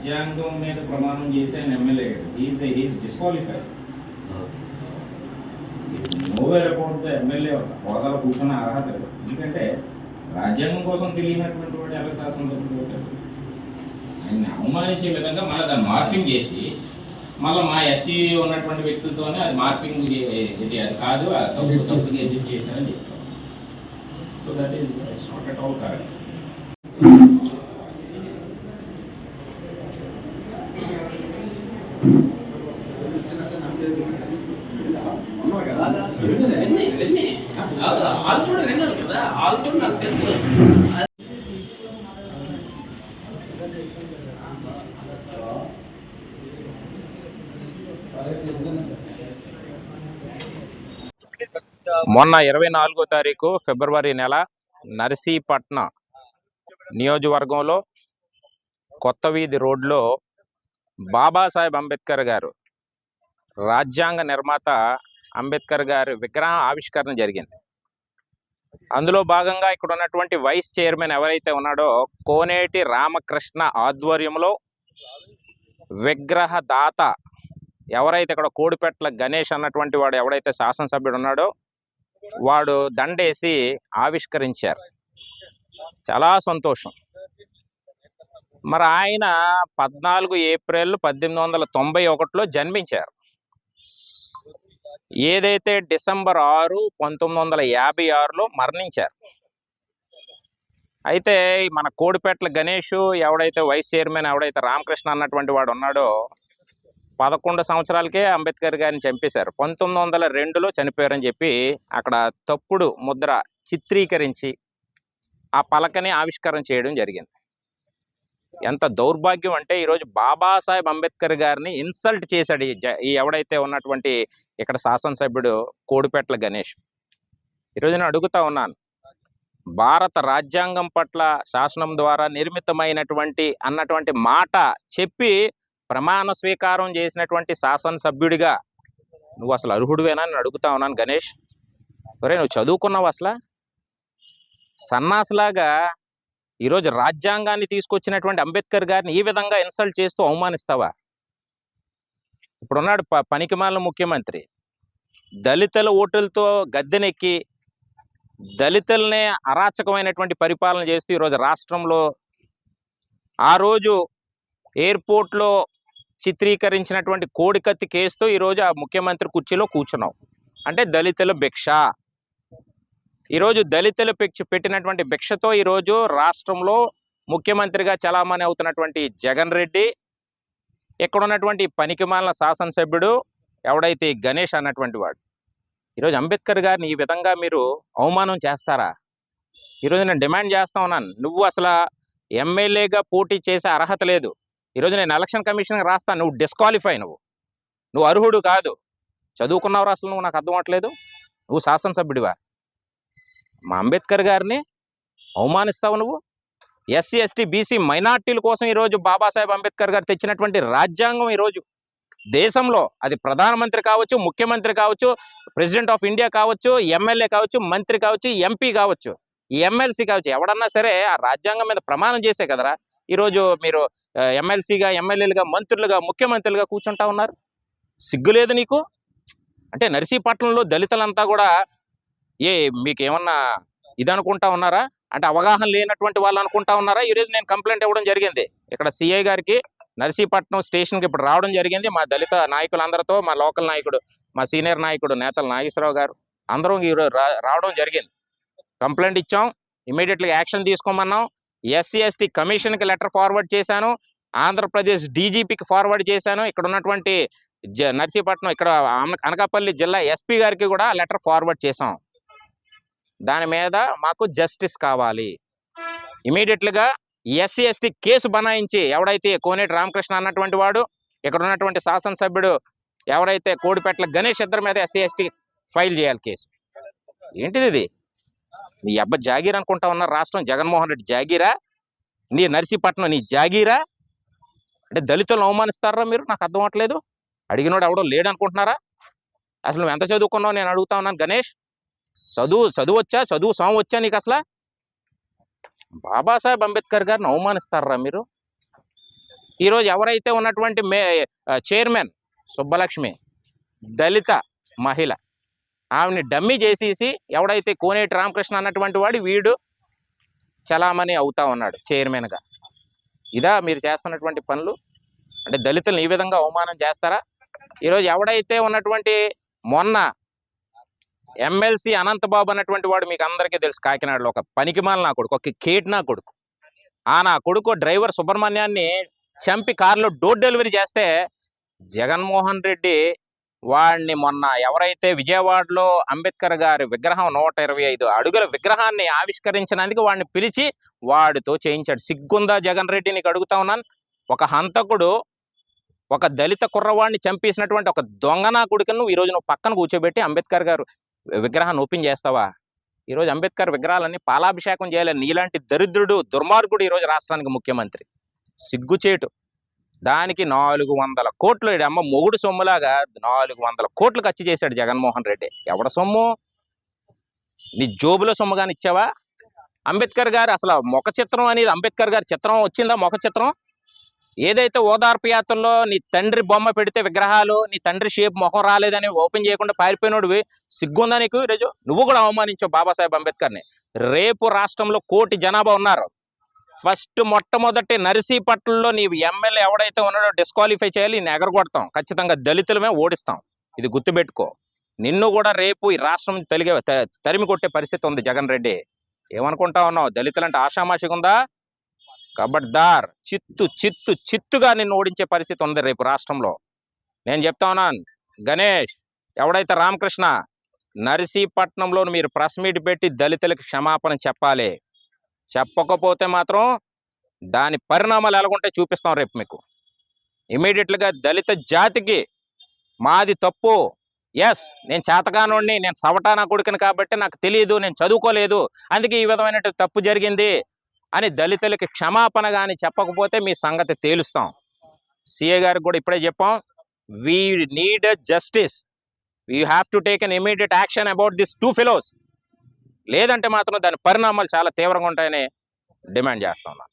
రాజ్యాంగం మీద ప్రమాణం చేసే ఆయన MLA is disqualified. Nowhere about the MLA హోదాలో కూర్చున్న అర్హత లేదు. ఎందుకంటే రాజ్యాంగం కోసం తెలియనటువంటి వాడు ఎలా శాసనసభ్యుడు అవుతాడు? ఆయన్ని అవమానించే విధంగా మళ్ళీ దాన్ని మార్పింగ్ చేసి మళ్ళీ మా ఎస్సీ ఉన్నటువంటి వ్యక్తులతోనే అది మార్పింగ్ ఇది అది కాదు, తప్పుగా ఎడ్జిట్ చేశారని చెప్తాం. So that is it's not at all correct. మొన్న 24వ తారీఖు ఫిబ్రవరి నెల నర్సీపట్నం నియోజకవర్గంలో కొత్త వీధి రోడ్లో బాబాసాహెబ్ అంబేద్కర్ గారు, రాజ్యాంగ నిర్మాత అంబేద్కర్ గారి విగ్రహ ఆవిష్కరణ జరిగింది. అందులో భాగంగా ఇక్కడ ఉన్నటువంటి వైస్ చైర్మన్ ఎవరైతే ఉన్నాడో కోనేటి రామకృష్ణ ఆధ్వర్యంలో విగ్రహ దాత ఎవరైతే ఇక్కడ కోడిపెట్ల గణేష్ అన్నటువంటి వాడు ఎవడైతే శాసనసభ్యుడు ఉన్నాడో వాడు దండేసి ఆవిష్కరించారు. చాలా సంతోషం. మరి ఆయన 14 ఏప్రిల్ 1891లో జన్మించారు. ఏదైతే డిసెంబర్ 6, 1956లో మరణించారు. అయితే మన కోడిపెట్ల గణేష్ ఎవడైతే వైస్ చైర్మన్ ఎవడైతే రామకృష్ణ అన్నటువంటి వాడు ఉన్నాడో 11 సంవత్సరాలకే అంబేద్కర్ గారిని చంపేశారు. 1902లో చనిపోయారని చెప్పి అక్కడ తప్పుడు ముద్ర చిత్రీకరించి ఆ పలకని ఆవిష్కరణ చేయడం జరిగింది. ఎంత దౌర్భాగ్యం అంటే ఈరోజు బాబాసాహెబ్ అంబేద్కర్ గారిని ఇన్సల్ట్ చేశాడు ఈ ఎవడైతే ఉన్నటువంటి ఇక్కడ శాసనసభ్యుడు కోడిపెట్ల గణేష్. ఈరోజు నేను అడుగుతా ఉన్నాను, భారత రాజ్యాంగం పట్ల శాసనం ద్వారా నిర్మితమైనటువంటి అన్నటువంటి మాట చెప్పి ప్రమాణ స్వీకారం చేసినటువంటి శాసనసభ్యుడిగా నువ్వు అసలు అర్హుడివేనా అని అడుగుతా ఉన్నాను గణేష్. ఒరే నువ్వు చదువుకున్నావు అసలు? సన్నాసులాగా ఈరోజు రాజ్యాంగాన్ని తీసుకొచ్చినటువంటి అంబేద్కర్ గారిని ఈ విధంగా ఇన్సల్ట్ చేస్తూ అవమానిస్తావా? ఇప్పుడున్నాడు పనికిమాలిన ముఖ్యమంత్రి, దళితుల ఓటులతో గద్దెనెక్కి దళితులనే అరాచకమైనటువంటి పరిపాలన చేస్తూ ఈరోజు రాష్ట్రంలో ఆ రోజు ఎయిర్పోర్ట్లో చిత్రీకరించినటువంటి కోడికత్తి కేసుతో ఈరోజు ఆ ముఖ్యమంత్రి కుర్చీలో కూర్చున్నావు. అంటే దళితుల భిక్ష. ఈరోజు దళితులు పెట్టినటువంటి భిక్షతో ఈరోజు రాష్ట్రంలో ముఖ్యమంత్రిగా చలామణి అవుతున్నటువంటి జగన్ రెడ్డి, ఇక్కడ ఉన్నటువంటి పనికిమాలిన శాసనసభ్యుడు ఎవడైతే గణేష్ అన్నటువంటి వాడు, ఈరోజు అంబేద్కర్ గారిని ఈ విధంగా మీరు అవమానం చేస్తారా? ఈరోజు నేను డిమాండ్ చేస్తా ఉన్నాను, నువ్వు అసలు ఎమ్మెల్యేగా పోటీ చేసే అర్హత లేదు. ఈరోజు నేను ఎలక్షన్ కమిషన్కి రాస్తాను, నువ్వు డిస్క్వాలిఫై, నువ్వు అర్హుడు కాదు. చదువుకున్నావు అసలు నువ్వు? నాకు అర్థం అవ్వట్లేదు. నువ్వు శాసనసభ్యుడివా? మా అంబేద్కర్ గారిని అవమానిస్తావు నువ్వు? ఎస్సీ ఎస్టీ బీసీ మైనార్టీల కోసం ఈరోజు బాబాసాహెబ్ అంబేద్కర్ గారు తెచ్చినటువంటి రాజ్యాంగం ఈరోజు దేశంలో అది ప్రధానమంత్రి కావచ్చు, ముఖ్యమంత్రి కావచ్చు, ప్రెసిడెంట్ ఆఫ్ ఇండియా కావచ్చు, ఎమ్మెల్యే కావచ్చు, మంత్రి కావచ్చు, ఎంపీ కావచ్చు, ఎమ్మెల్సీ కావచ్చు, ఎవడన్నా సరే ఆ రాజ్యాంగం మీద ప్రమాణం చేసే కదరా ఈరోజు మీరు ఎమ్మెల్సీగా, ఎమ్మెల్యేలుగా, మంత్రులుగా, ముఖ్యమంత్రులుగా కూర్చుంటా ఉన్నారు. సిగ్గులేదు నీకు? అంటే నర్సీపట్నంలో దళితులంతా కూడా మీకు ఏమన్నా ఇది అనుకుంటా ఉన్నారా? అంటే అవగాహన లేనటువంటి వాళ్ళు అనుకుంటా ఉన్నారా? ఈరోజు నేను కంప్లైంట్ ఇవ్వడం జరిగింది ఇక్కడ సిఐ గారికి. నర్సీపట్నం స్టేషన్కి ఇప్పుడు రావడం జరిగింది. మా దళిత నాయకులందరితో, మా లోకల్ నాయకుడు, మా సీనియర్ నాయకుడు నేతల నాగేశ్వరరావు గారు అందరం ఈరోజు రావడం జరిగింది. కంప్లైంట్ ఇచ్చాం, ఇమీడియట్గా యాక్షన్ తీసుకోమన్నాం. ఎస్సీ ఎస్టీ కమిషన్కి లెటర్ ఫార్వర్డ్ చేశాను, ఆంధ్రప్రదేశ్ డీజీపీకి ఫార్వర్డ్ చేశాను, ఇక్కడ ఉన్నటువంటి నర్సీపట్నం ఇక్కడ అనకాపల్లి జిల్లా ఎస్పీ గారికి కూడా లెటర్ ఫార్వర్డ్ చేశాం. దాని మీద మాకు జస్టిస్ కావాలి. ఇమీడియట్గా ఎస్సీ ఎస్టీ కేసు బనాయించి ఎవడైతే కోనేటి రామకృష్ణ అన్నటువంటి వాడు, ఇక్కడ ఉన్నటువంటి శాసనసభ్యుడు ఎవరైతే కోడిపెట్ల గణేష్ ఇద్దరి మీద ఎస్సీ ఎస్టీ ఫైల్ చేయాలి కేసు. ఏంటిది ఇది? నీ అబ్బ జాగీర్ అనుకుంటా ఉన్న రాష్ట్రం జగన్మోహన్ రెడ్డి జాగీరా? నీ నర్సీపట్నం నీ జాగీరా? అంటే దళితులను అవమానిస్తారా మీరు? నాకు అర్థం అవ్వట్లేదు. అడిగినోడు ఎవడో లేడు అనుకుంటున్నారా? అసలు నువ్వు ఎంత చదువుకున్నావు నేను అడుగుతా ఉన్నాను గణేష్. చదువు వచ్చా? చదువు సోమ వచ్చా నీకు? అసలు బాబాసాహెబ్ అంబేద్కర్ గారిని అవమానిస్తారా మీరు? ఈరోజు ఎవరైతే ఉన్నటువంటి చైర్మన్ సుబ్బలక్ష్మి దళిత మహిళ, ఆమెని డమ్మీ చేసేసి ఎవడైతే కోనేటి రామకృష్ణ అన్నటువంటి వాడు వీడు చలామణి అవుతా ఉన్నాడు చైర్మన్గా. ఇదా మీరు చేస్తున్నటువంటి పనులు? అంటే దళితులను ఈ విధంగా అవమానం చేస్తారా? ఈరోజు ఎవడైతే ఉన్నటువంటి మొన్న ఎమ్మెల్సీ అనంతబాబు అన్నటువంటి వాడు మీకు అందరికీ తెలుసు, కాకినాడలో ఒక పనికిమాల నా కొడుకు, ఒక కేట్ నా కొడుకు. నా కొడుకు డ్రైవర్ సుబ్రహ్మణ్యాన్ని చంపి కారులో డోర్ డెలివరీ చేస్తే జగన్మోహన్ రెడ్డి వాడిని మొన్న ఎవరైతే విజయవాడలో అంబేద్కర్ గారి విగ్రహం 125 అడుగుల విగ్రహాన్ని ఆవిష్కరించినందుకు వాడిని పిలిచి వాడితో చేయించాడు. సిగ్గుందా జగన్ రెడ్డి? నీకు అడుగుతా ఉన్నాను. ఒక హంతకుడు ఒక దళిత కుర్రవాడిని చంపేసినటువంటి ఒక దొంగనా కొడుకును నువ్వు ఈరోజు నువ్వు పక్కన కూర్చోబెట్టి అంబేద్కర్ గారు విగ్రహాన్ని ఓపెన్ చేస్తావా? ఈరోజు అంబేద్కర్ విగ్రహాలన్నీ పాలాభిషేకం చేయాలి. నీలాంటి దరిద్రుడు దుర్మార్గుడు ఈరోజు రాష్ట్రానికి ముఖ్యమంత్రి. సిగ్గుచేటు. దానికి 400 కోట్లు అమ్మ మొగుడు సొమ్ములాగా 400 కోట్లు ఖర్చు చేశాడు జగన్మోహన్ రెడ్డి. ఎవడ సొమ్ము? నీ జోబులో సొమ్ము కానీ ఇచ్చావా? అంబేద్కర్ గారు అసలు ముఖ చిత్రం అనేది, అంబేద్కర్ గారి చిత్రం వచ్చిందా? ముఖ చిత్రం ఏదైతే ఓదార్పు యాత్రలో నీ తండ్రి బొమ్మ పెడితే విగ్రహాలు, నీ తండ్రి షేప్ ముఖం రాలేదని ఓపెన్ చేయకుండా పారిపోయినోడివి, సిగ్గుందా నీకు? ఈరోజు నువ్వు కూడా అవమానించావు బాబాసాహెబ్ అంబేద్కర్ని. రేపు రాష్ట్రంలో 1 కోటి జనాభా ఉన్నారు. ఫస్ట్ మొట్టమొదటి నర్సీపట్నంలో నీ ఎమ్మెల్యే ఎవడైతే ఉన్నాడో డిస్క్వాలిఫై చేయాలి. నేను ఎగరగొడతాం, ఖచ్చితంగా దళితులమే ఓడిస్తాం. ఇది గుర్తుపెట్టుకో. నిన్ను కూడా రేపు ఈ రాష్ట్రం తరిమి కొట్టే పరిస్థితి ఉంది జగన్ రెడ్డి. ఏమనుకుంటా ఉన్నావు? దళితులంటే ఆషామాషిగా ఉందా? కబడ్దార్, చిత్తుగా నిన్ను ఓడించే పరిస్థితి ఉంది రేపు రాష్ట్రంలో. నేను చెప్తా ఉన్నాను, గణేష్ ఎవడైతే రామకృష్ణ, నర్సీపట్నంలో మీరు ప్రెస్ మీట్ పెట్టి దళితులకు క్షమాపణ చెప్పాలి. చెప్పకపోతే మాత్రం దాని పరిణామాలు ఎలాగుంటాయి చూపిస్తాం రేపు మీకు. ఇమీడియట్గా దళిత జాతికి మాది తప్పు, ఎస్ నేను చేతకానోడిని, నేను సవటానా కొడుకుని కాబట్టి నాకు తెలియదు, నేను చదువుకోలేదు, అందుకే ఈ విధమైన తప్పు జరిగింది అని దళితులకి క్షమాపణ కానీ చెప్పకపోతే మీ సంగతి తేలుస్తాం. సిఏ గారికి కూడా ఇప్పుడే చెప్పాం, we need justice, we have to take an immediate action about this 2 fellows. లేదంటే మాత్రం దాని పరిణామాలు చాలా తీవ్రంగా ఉంటాయని డిమాండ్ చేస్తా ఉన్నాను.